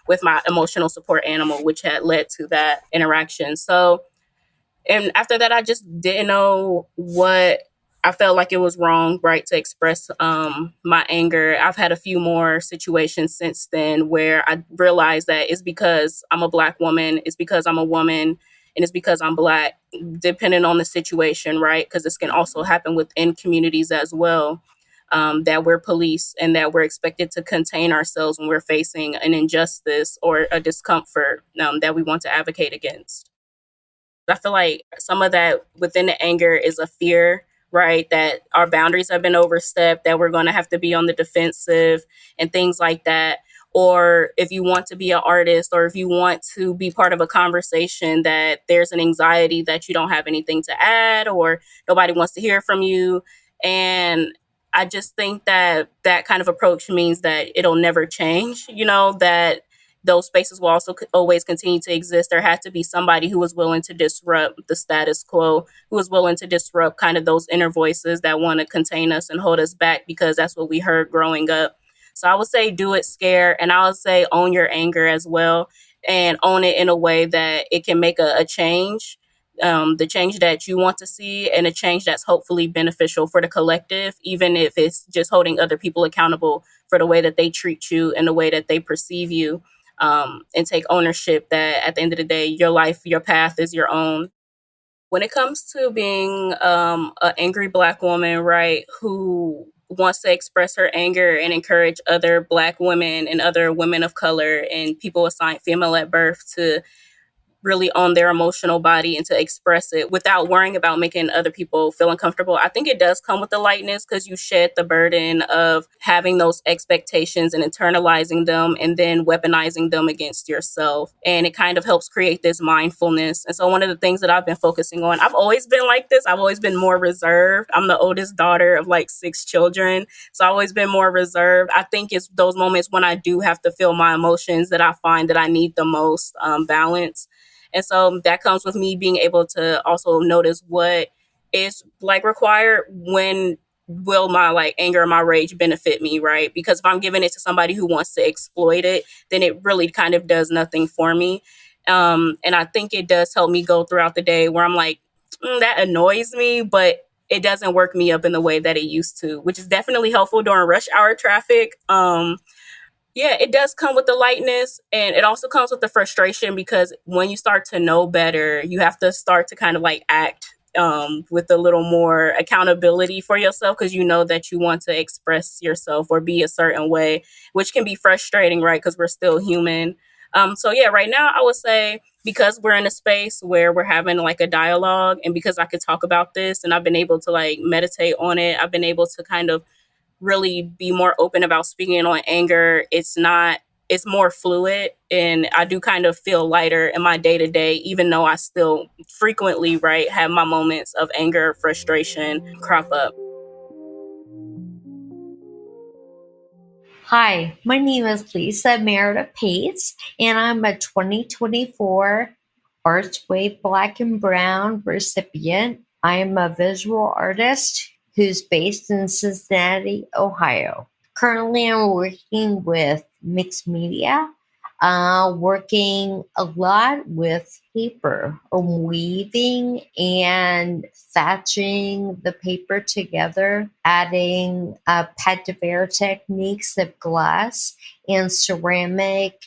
with my emotional support animal, which had led to that interaction. So, and after that, I just didn't know what. I felt like it was wrong, right, to express my anger. I've had a few more situations since then where I realized that it's because I'm a Black woman, it's because I'm a woman, and it's because I'm Black, depending on the situation, right? Because this can also happen within communities as well, that we're police and that we're expected to contain ourselves when we're facing an injustice or a discomfort that we want to advocate against. I feel like some of that within the anger is a fear, right? That our boundaries have been overstepped, that we're going to have to be on the defensive and things like that. Or if you want to be an artist, or if you want to be part of a conversation, that there's an anxiety that you don't have anything to add, or nobody wants to hear from you. And I just think that that kind of approach means that it'll never change, that those spaces will also always continue to exist. There had to be somebody who was willing to disrupt the status quo, who was willing to disrupt kind of those inner voices that want to contain us and hold us back, because that's what we heard growing up. So I would say do it scared, and I would say own your anger as well, and own it in a way that it can make a change, the change that you want to see, and a change that's hopefully beneficial for the collective, even if it's just holding other people accountable for the way that they treat you and the way that they perceive you. And take ownership that at the end of the day, your life, your path is your own. When it comes to being an angry Black woman, right, who wants to express her anger and encourage other Black women and other women of color and people assigned female at birth to really own their emotional body and to express it without worrying about making other people feel uncomfortable. I think it does come with the lightness, because you shed the burden of having those expectations and internalizing them and then weaponizing them against yourself. And it kind of helps create this mindfulness. And so one of the things that I've been focusing on, I've always been like this. I've always been more reserved. I'm the oldest daughter of like 6 children. So I've always been more reserved. I think it's those moments when I do have to feel my emotions that I find that I need the most balance. And so that comes with me being able to also notice what is like required. When will my like anger or my rage benefit me, right? Because if I'm giving it to somebody who wants to exploit it, then it really kind of does nothing for me. And I think it does help me go throughout the day where I'm like, that annoys me, but it doesn't work me up in the way that it used to, which is definitely helpful during rush hour traffic. Yeah, it does come with the lightness, and it also comes with the frustration, because when you start to know better, you have to start to kind of like act with a little more accountability for yourself, because you know that you want to express yourself or be a certain way, which can be frustrating, right? Because we're still human. So yeah, right now I would say, because we're in a space where we're having like a dialogue, and because I could talk about this and I've been able to like meditate on it, I've been able to kind of really be more open about speaking on anger. It's more fluid, and I do kind of feel lighter in my day to day, even though I still frequently, right, have my moments of anger, frustration crop up. Hi, my name is Lisa Merida-Paytes, and I'm a 2024 ArtsWave Black and Brown recipient. I am a visual artist who's based in Cincinnati, Ohio. Currently, I'm working with mixed media. working a lot with paper, weaving and thatching the paper together, adding patchwork techniques of glass and ceramic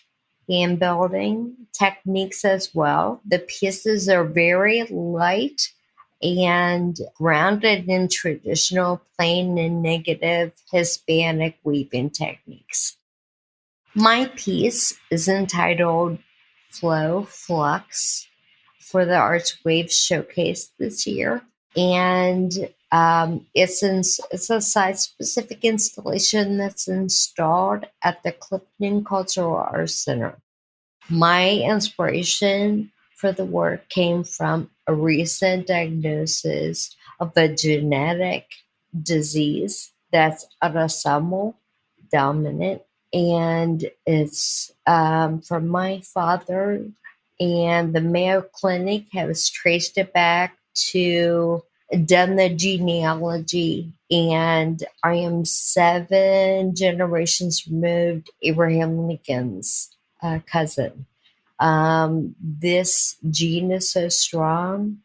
hand building techniques as well. The pieces are very light and grounded in traditional plain and negative Hispanic weaving techniques. My piece is entitled Flow Flux for the ArtsWave showcase this year. And it's a site-specific installation that's installed at the Clifton Cultural Arts Center. My inspiration for the work came from a recent diagnosis of a genetic disease that's autosomal dominant, and it's from my father, and the Mayo Clinic has traced it back to done the genealogy, and I am 7 generations removed, Abraham Lincoln's cousin. This gene is so strong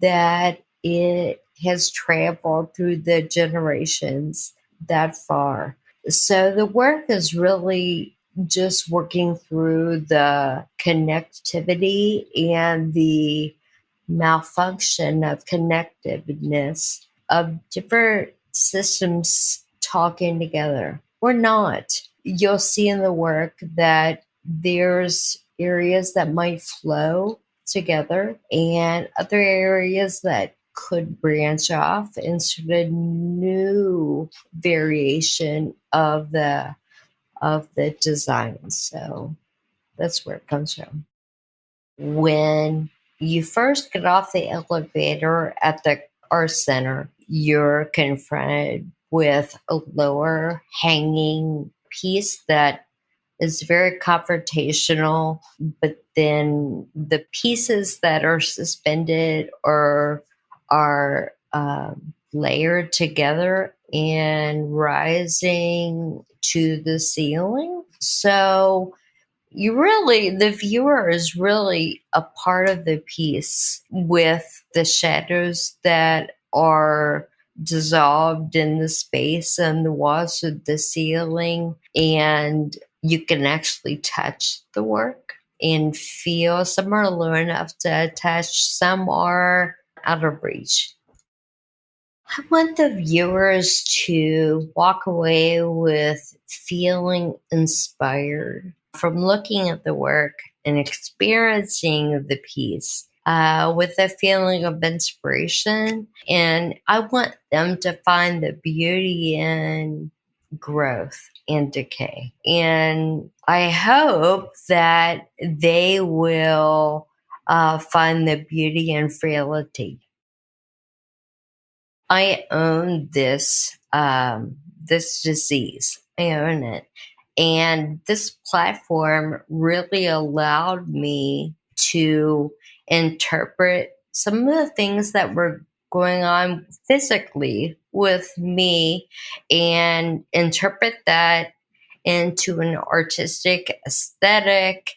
that it has traveled through the generations that far. So the work is really just working through the connectivity and the malfunction of connectiveness of different systems talking together or not. You'll see in the work that there's areas that might flow together and other areas that could branch off into the new variation of the design. So that's where it comes from. When you first get off the elevator at the art center, you're confronted with a lower hanging piece that is very confrontational, but then the pieces that are suspended or are layered together and rising to the ceiling. So the viewer is really a part of the piece with the shadows that are dissolved in the space and the walls of the ceiling, and you can actually touch the work and feel. Some are low enough to touch, some are out of reach. I want the viewers to walk away with feeling inspired from looking at the work and experiencing the piece with a feeling of inspiration. And I want them to find the beauty in growth and decay. And I hope that they will find the beauty in frailty. I own this disease. I own it. And this platform really allowed me to interpret some of the things that were going on physically with me and interpret that into an artistic aesthetic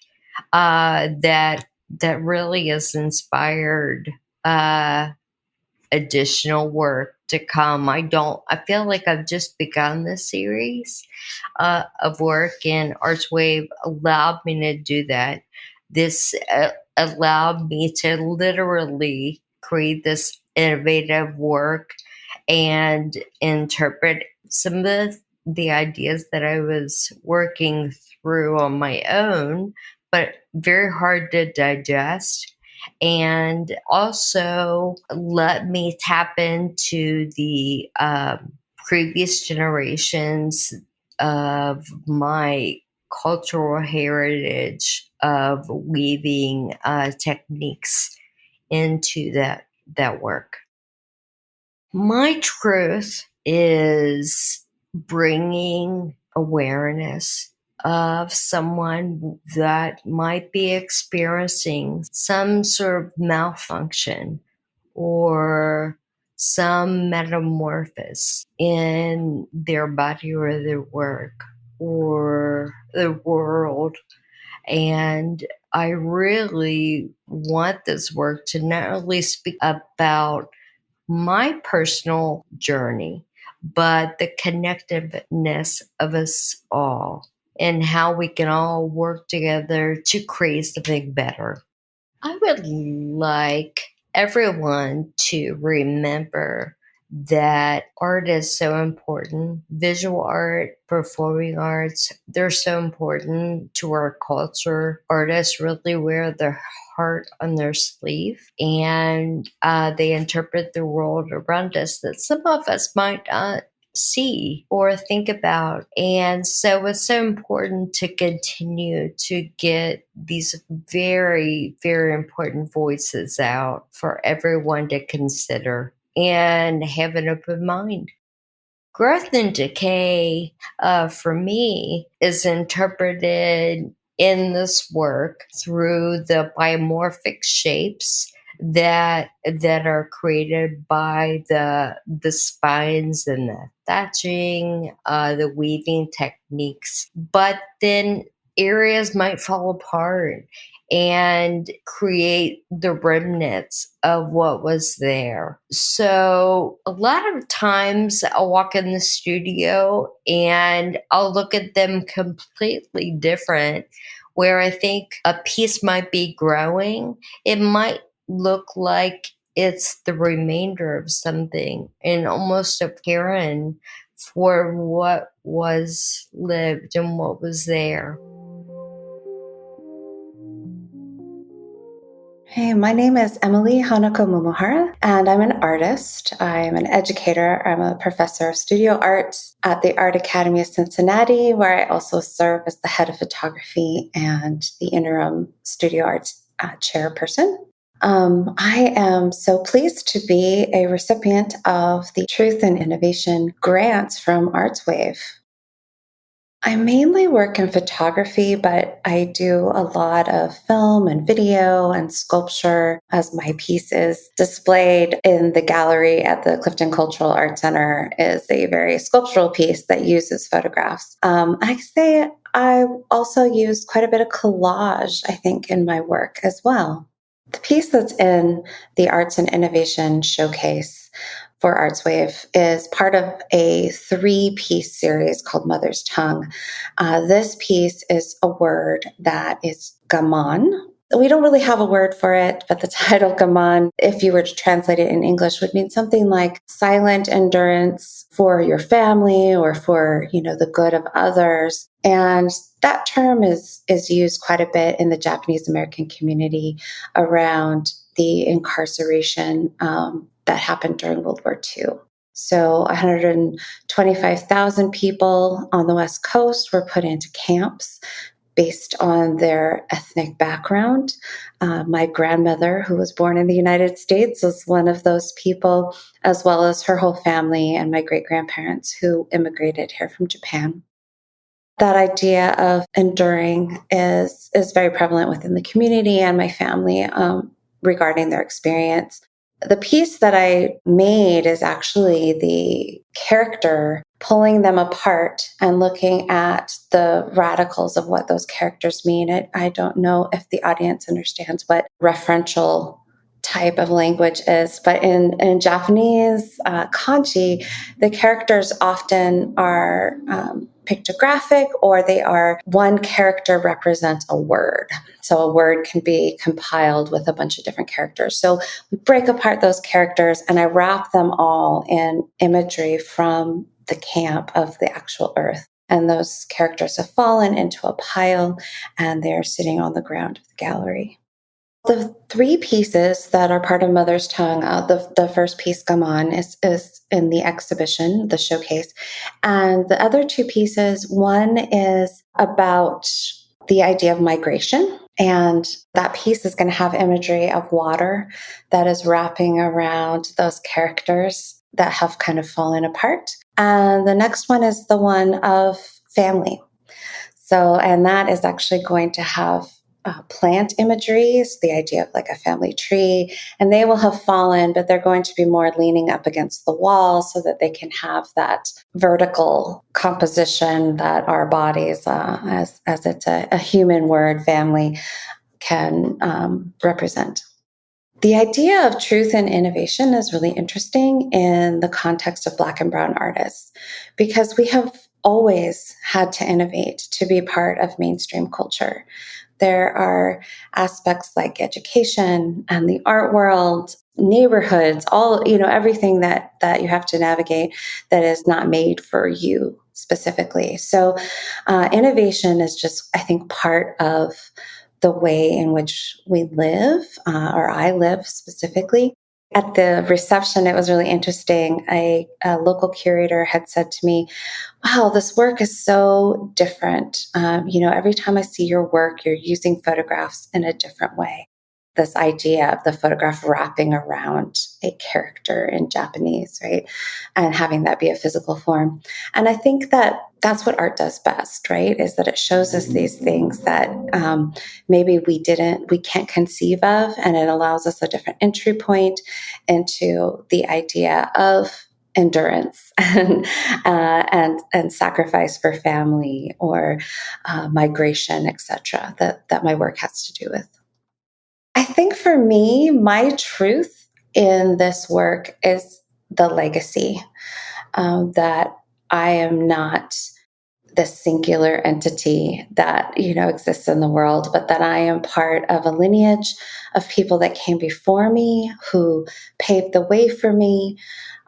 that really is inspired additional work to come. I feel like I've just begun this series of work, and ArtsWave allowed me to do that. This allowed me to literally create this innovative work and interpret some of the ideas that I was working through on my own, but very hard to digest. And also let me tap into the previous generations of my cultural heritage of weaving techniques into that work. My truth is bringing awareness of someone that might be experiencing some sort of malfunction or some metamorphosis in their body or their work or the world. And I really want this work to not only speak about my personal journey, but the connectiveness of us all and how we can all work together to create something better. I would like everyone to remember that art is so important. Visual art, performing arts, they're so important to our culture. Artists really wear their heart on their sleeve, and they interpret the world around us that some of us might not see or think about. And so it's so important to continue to get these very, very important voices out for everyone to consider and have an open mind. Growth and decay, for me, is interpreted in this work through the biomorphic shapes that are created by the spines and the thatching, the weaving techniques. But then areas might fall apart and create the remnants of what was there. So a lot of times I'll walk in the studio and I'll look at them completely different. Where I think a piece might be growing, it might look like it's the remainder of something and almost a pirin for what was lived and what was there. Hey, my name is Hanako Momohara, and I'm an artist. I'm an educator. I'm a professor of studio arts at the Art Academy of Cincinnati, where I also serve as the head of photography and the interim studio arts chairperson. I am so pleased to be a recipient of the Truth and Innovation grants from ArtsWave. I mainly work in photography, but I do a lot of film and video and sculpture as my piece is displayed in the gallery at the Clifton Cultural Arts Center is a very sculptural piece that uses photographs. I say I also use quite a bit of collage, I think, in my work as well. The piece that's in the Arts and Innovation Showcase for ArtsWave is part of a 3-piece series called Mother's Tongue. This piece is a word that is gaman. We don't really have a word for it, but the title gaman, if you were to translate it in English, would mean something like silent endurance for your family or for, the good of others. And that term is used quite a bit in the Japanese American community around the incarceration that happened during World War II. So 125,000 people on the West Coast were put into camps based on their ethnic background. My grandmother, who was born in the United States, was one of those people, as well as her whole family and my great-grandparents who immigrated here from Japan. That idea of enduring is very prevalent within the community and my family regarding their experience. The piece that I made is actually the character pulling them apart and looking at the radicals of what those characters mean. I don't know if the audience understands what referential type of language is, but in Japanese kanji, the characters often are pictographic, or they are one character represents a word. So a word can be compiled with a bunch of different characters. So we break apart those characters and I wrap them all in imagery from the camp of the actual earth. And those characters have fallen into a pile and they're sitting on the ground of the gallery. The 3 pieces that are part of Mother's Tongue, the first piece, Gaman, is in the exhibition, the showcase. And the other 2 pieces, one is about the idea of migration. And that piece is going to have imagery of water that is wrapping around those characters that have kind of fallen apart. And the next one is the one of family. So, and that is actually going to have plant imagery, so the idea of like a family tree, and they will have fallen, but they're going to be more leaning up against the wall so that they can have that vertical composition that our bodies, as it's a human word, family, can represent. The idea of truth and innovation is really interesting in the context of Black and Brown artists, because we have always had to innovate to be part of mainstream culture. There are aspects like education and the art world, neighborhoods, everything that you have to navigate that is not made for you specifically. So innovation is just, I think, part of the way in which we live, or I live specifically. At the reception, it was really interesting. A local curator had said to me, wow, this work is so different. Every time I see your work, you're using photographs in a different way. This idea of the photograph wrapping around a character in Japanese, right? And having that be a physical form. And I think that that's what art does best, right? Is that it shows us these things that maybe we can't conceive of, and it allows us a different entry point into the idea of endurance and sacrifice for family, or migration, etc. That my work has to do with. I think for me, my truth in this work is the legacy, that I am not the singular entity that exists in the world, but that I am part of a lineage of people that came before me, who paved the way for me.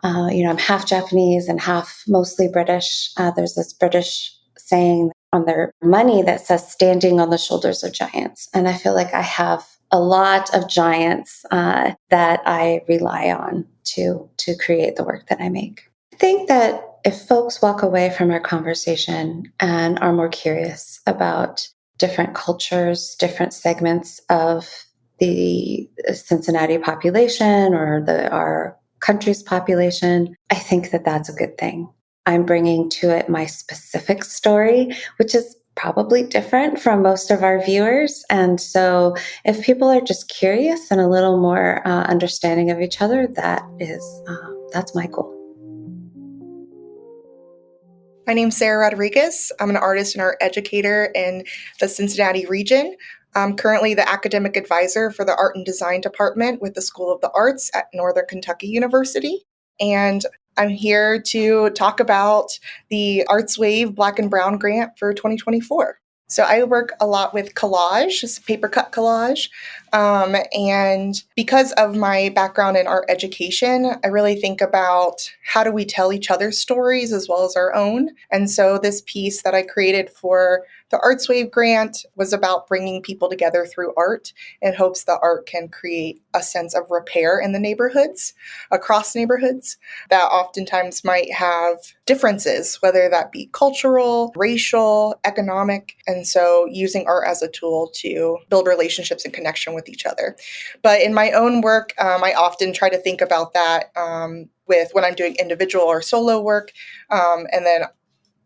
I'm half Japanese and half mostly British. There's this British saying on their money that says "standing on the shoulders of giants," and I feel like I have a lot of giants that I rely on to create the work that I make. I think that if folks walk away from our conversation and are more curious about different cultures, different segments of the Cincinnati population or our country's population, I think that that's a good thing. I'm bringing to it my specific story, which is probably different from most of our viewers. And so if people are just curious and a little more understanding of each other, that's my goal. My name's Sarah Rodriguez. I'm an artist and art educator in the Cincinnati region. I'm currently the academic advisor for the Art and Design Department with the School of the Arts at Northern Kentucky University. And I'm here to talk about the ArtsWave Black and Brown grant for 2024. So I work a lot with collage, just paper cut collage. And because of my background in art education, I really think about how do we tell each other's stories as well as our own. And so this piece that I created for the ArtsWave grant was about bringing people together through art in hopes that art can create a sense of repair in the neighborhoods, across neighborhoods that oftentimes might have differences, whether that be cultural, racial, economic. And so using art as a tool to build relationships and connection with each other. But in my own work, I often try to think about that with when I'm doing individual or solo work, and then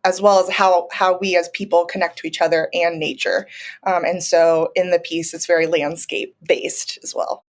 as well as how we as people connect to each other and nature. And so in the piece, it's very landscape based as well.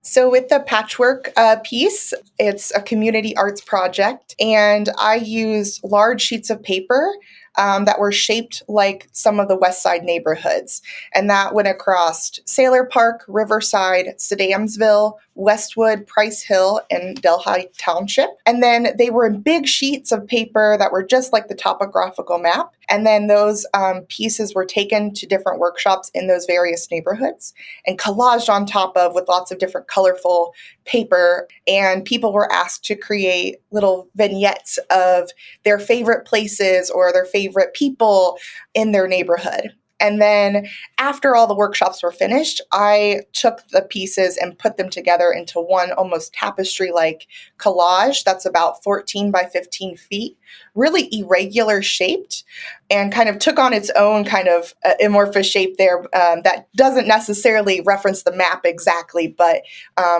So with the PatchWORK piece, it's a community arts project, and I used large sheets of paper that were shaped like some of the West Side neighborhoods. And that went across Sailor Park, Riverside, Sedamsville, Westwood, Price Hill, and Delhi Township. And then they were in big sheets of paper that were just like the topographical map. And then those pieces were taken to different workshops in those various neighborhoods and collaged on top of with lots of different colorful paper. And people were asked to create little vignettes of their favorite places or their favorite people in their neighborhood. And then after all the workshops were finished, I took the pieces and put them together into one almost tapestry-like collage that's about 14 by 15 feet, really irregular shaped, and kind of took on its own kind of amorphous shape there that doesn't necessarily reference the map exactly, but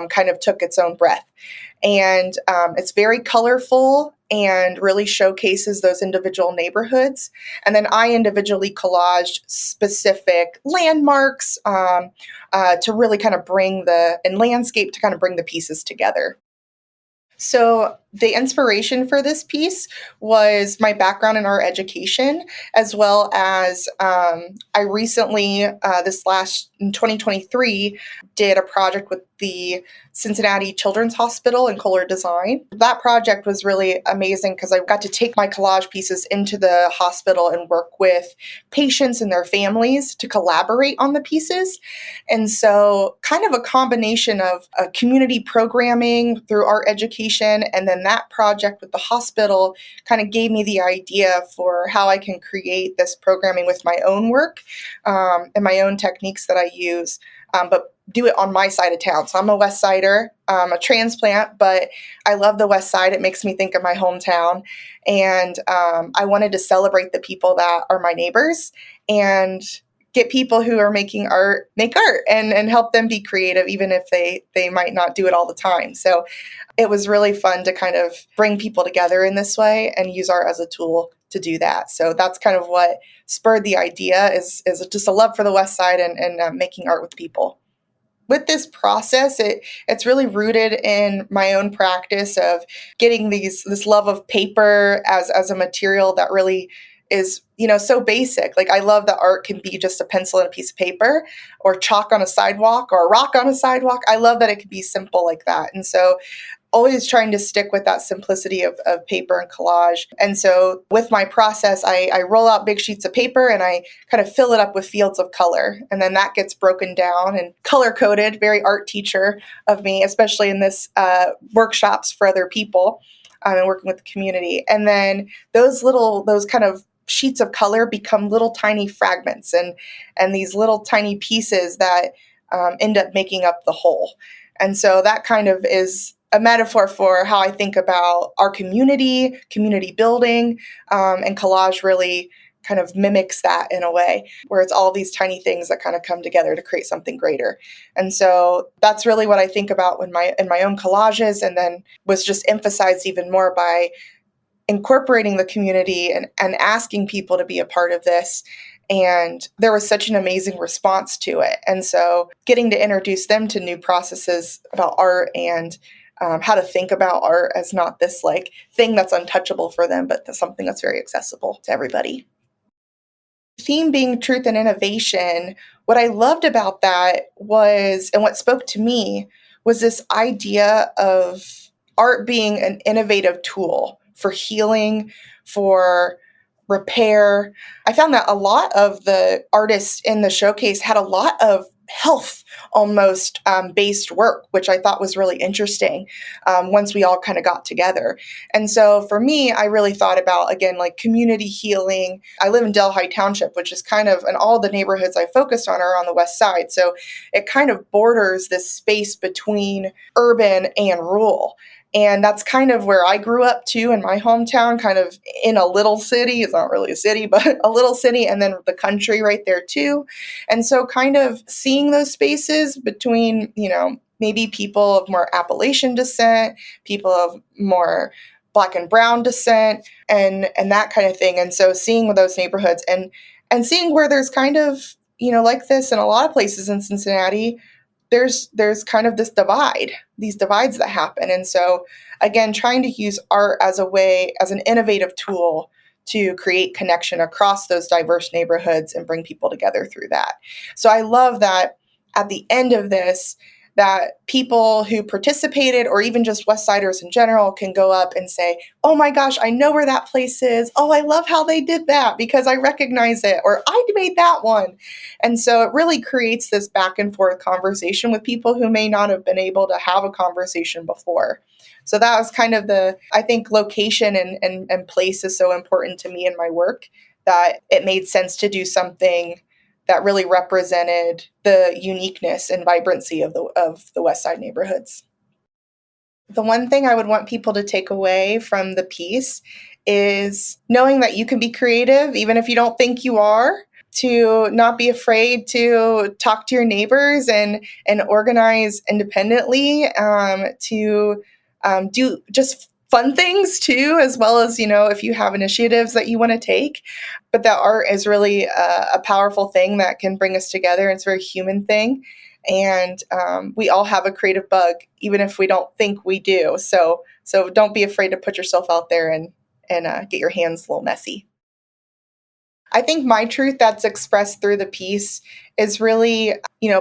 kind of took its own breath. And it's very colorful. and really showcases those individual neighborhoods. And then I individually collaged specific landmarks to really kind of and landscape to kind of bring the pieces together. So the inspiration for this piece was my background in art education, as well as I recently, in 2023, did a project with the Cincinnati Children's Hospital in color design. That project was really amazing because I got to take my collage pieces into the hospital and work with patients and their families to collaborate on the pieces. And so kind of a combination of community programming through art education, and then that project with the hospital kind of gave me the idea for how I can create this programming with my own work and my own techniques that I use, but do it on my side of town. So I'm a West Sider, a transplant, but I love the West Side. It makes me think of my hometown. And I wanted to celebrate the people that are my neighbors and get people who are making art, make art and help them be creative, even if they might not do it all the time. So it was really fun to kind of bring people together in this way and use art as a tool to do that. So that's kind of what spurred the idea is just a love for the West Side and making art with people. With this process, it's really rooted in my own practice of getting this love of paper as a material that really is, so basic. Like I love that art can be just a pencil and a piece of paper, or chalk on a sidewalk, or a rock on a sidewalk. I love that it can be simple like that. And so always trying to stick with that simplicity of paper and collage. And so with my process, I roll out big sheets of paper and I kind of fill it up with fields of color. And then that gets broken down and color coded, very art teacher of me, especially in this workshops for other people and working with the community. And then those kind of sheets of color become little tiny fragments and these little tiny pieces that end up making up the whole. And so that kind of is a metaphor for how I think about our community building, and collage really kind of mimics that in a way, where it's all these tiny things that kind of come together to create something greater. And so that's really what I think about in my own collages, and then was just emphasized even more by incorporating the community and asking people to be a part of this. And there was such an amazing response to it. And so getting to introduce them to new processes about art and how to think about art as not this like thing that's untouchable for them, but something that's very accessible to everybody. Theme being truth and innovation, what I loved about that was, and what spoke to me, was this idea of art being an innovative tool for healing, for repair. I found that a lot of the artists in the showcase had a lot of health almost based work, which I thought was really interesting once we all kind of got together. And so for me, I really thought about, again, like community healing. I live in Delhi Township, which is kind of, and all the neighborhoods I focused on are on the west side. So it kind of borders this space between urban and rural. And that's kind of where I grew up too, in my hometown, kind of in a little city. It's not really a city, but a little city, and then the country right there too. And so kind of seeing those spaces between, maybe people of more Appalachian descent, people of more Black and brown descent, and that kind of thing. And so seeing those neighborhoods and seeing where there's kind of, like this in a lot of places in Cincinnati, there's kind of these divides that happen. And so again, trying to use art as an innovative tool to create connection across those diverse neighborhoods and bring people together through that. So I love that at the end of this, that people who participated, or even just West Siders in general, can go up and say, oh my gosh, I know where that place is. Oh, I love how they did that because I recognize it, or I made that one. And so it really creates this back and forth conversation with people who may not have been able to have a conversation before. So that was kind of I think location and place is so important to me in my work, that it made sense to do something that really represented the uniqueness and vibrancy of the West Side neighborhoods. The one thing I would want people to take away from the piece is knowing that you can be creative, even if you don't think you are, to not be afraid to talk to your neighbors and organize independently, to fun things too, as well as, if you have initiatives that you want to take. But that art is really a powerful thing that can bring us together. It's a very human thing. And we all have a creative bug, even if we don't think we do. So don't be afraid to put yourself out there and get your hands a little messy. I think my truth that's expressed through the piece is really,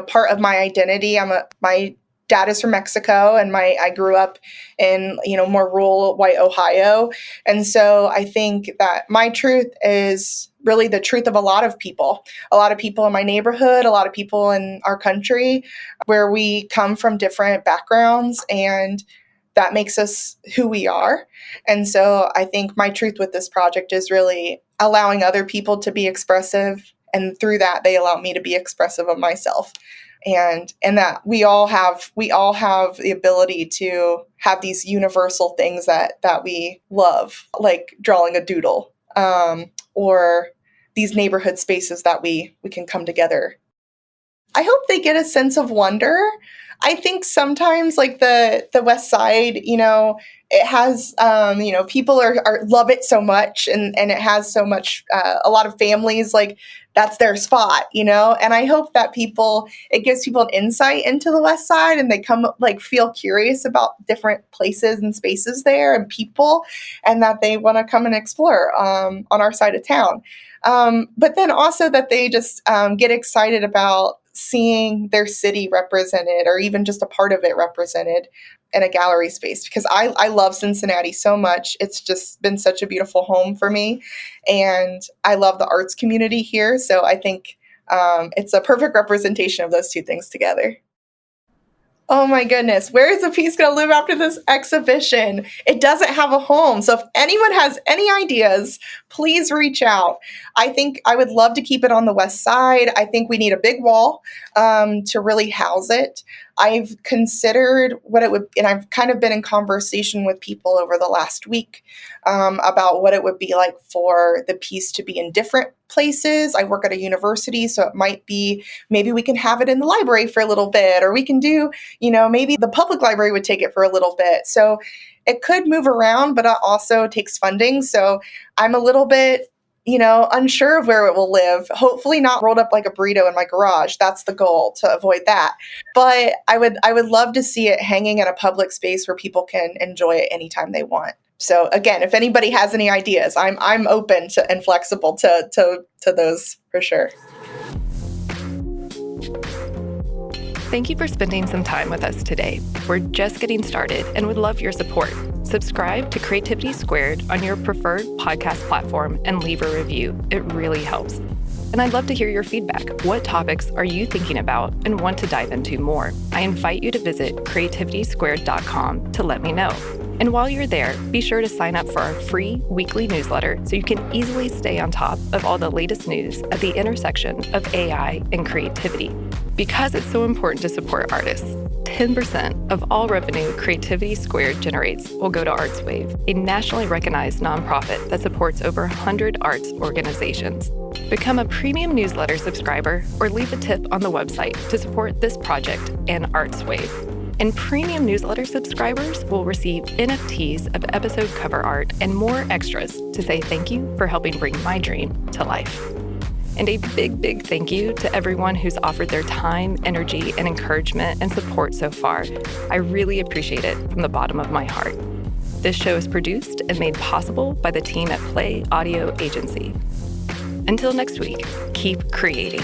part of my identity. My dad is from Mexico, and I grew up in, more rural white Ohio. And so I think that my truth is really the truth of a lot of people in my neighborhood, a lot of people in our country, where we come from different backgrounds, and that makes us who we are. And so I think my truth with this project is really allowing other people to be expressive. And through that, they allow me to be expressive of myself. And that we all have the ability to have these universal things that we love, like drawing a doodle, or these neighborhood spaces that we can come together. I hope they get a sense of wonder. I think sometimes, like the West Side, it has, people love it so much, and it has so much, a lot of families, like that's their spot, and I hope that it gives people an insight into the West Side, and they come feel curious about different places and spaces there and people, and that they want to come and explore on our side of town. But then also that they just get excited about seeing their city represented, or even just a part of it represented in a gallery space, because I love Cincinnati so much. It's just been such a beautiful home for me, and I love the arts community here. So I think it's a perfect representation of those two things together. Oh my goodness, where is the piece going to live after this exhibition? It doesn't have a home. So if anyone has any ideas, please reach out. I think I would love to keep it on the West Side. I think we need a big wall to really house it. I've considered what it would, and I've kind of been in conversation with people over the last week about what it would be like for the piece to be in different places. I work at a university, so it might be, maybe we can have it in the library for a little bit, or we can do, maybe the public library would take it for a little bit. So it could move around, but it also takes funding. So I'm a little bit, unsure of where it will live. Hopefully not rolled up like a burrito in my garage. That's the goal, to avoid that. But I would love to see it hanging in a public space where people can enjoy it anytime they want. So again, if anybody has any ideas, I'm open to and flexible to those for sure. Thank you for spending some time with us today. We're just getting started and would love your support. Subscribe to Creativity Squared on your preferred podcast platform and leave a review. It really helps. And I'd love to hear your feedback. What topics are you thinking about and want to dive into more? I invite you to visit creativitysquared.com to let me know. And while you're there, be sure to sign up for our free weekly newsletter so you can easily stay on top of all the latest news at the intersection of AI and creativity. Because it's so important to support artists, 10% of all revenue Creativity Squared generates will go to ArtsWave, a nationally recognized nonprofit that supports over 100 arts organizations. Become a premium newsletter subscriber or leave a tip on the website to support this project and ArtsWave. And premium newsletter subscribers will receive NFTs of episode cover art and more extras to say thank you for helping bring my dream to life. And a big, big thank you to everyone who's offered their time, energy, and encouragement and support so far. I really appreciate it from the bottom of my heart. This show is produced and made possible by the team at Play Audio Agency. Until next week, keep creating.